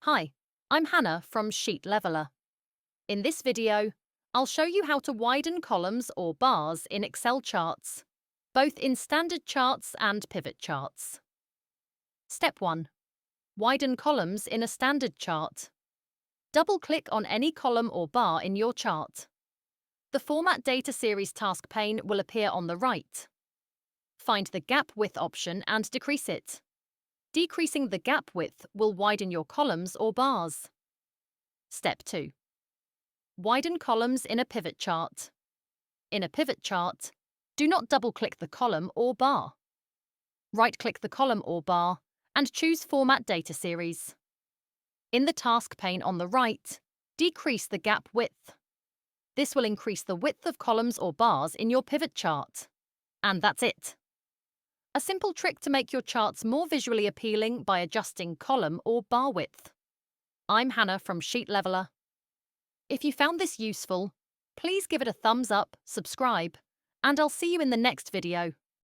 Hi, I'm Hannah from Sheet Leveler. In this video, I'll show you how to widen columns or bars in Excel charts, both in standard charts and pivot charts. Step 1. Widen columns in a standard chart. Double-click on any column or bar in your chart. The Format Data Series task pane will appear on the right. Find the gap width option and decrease it. Decreasing the gap width will widen your columns or bars. Step 2. Widen columns in a pivot chart. In a pivot chart, do not double-click the column or bar. Right-click the column or bar and choose Format Data Series. In the task pane on the right, decrease the gap width. This will increase the width of columns or bars in your pivot chart. And that's it. A simple trick to make your charts more visually appealing by adjusting column or bar width. I'm Hannah from Sheet Leveler. If you found this useful, please give it a thumbs up, subscribe, and I'll see you in the next video.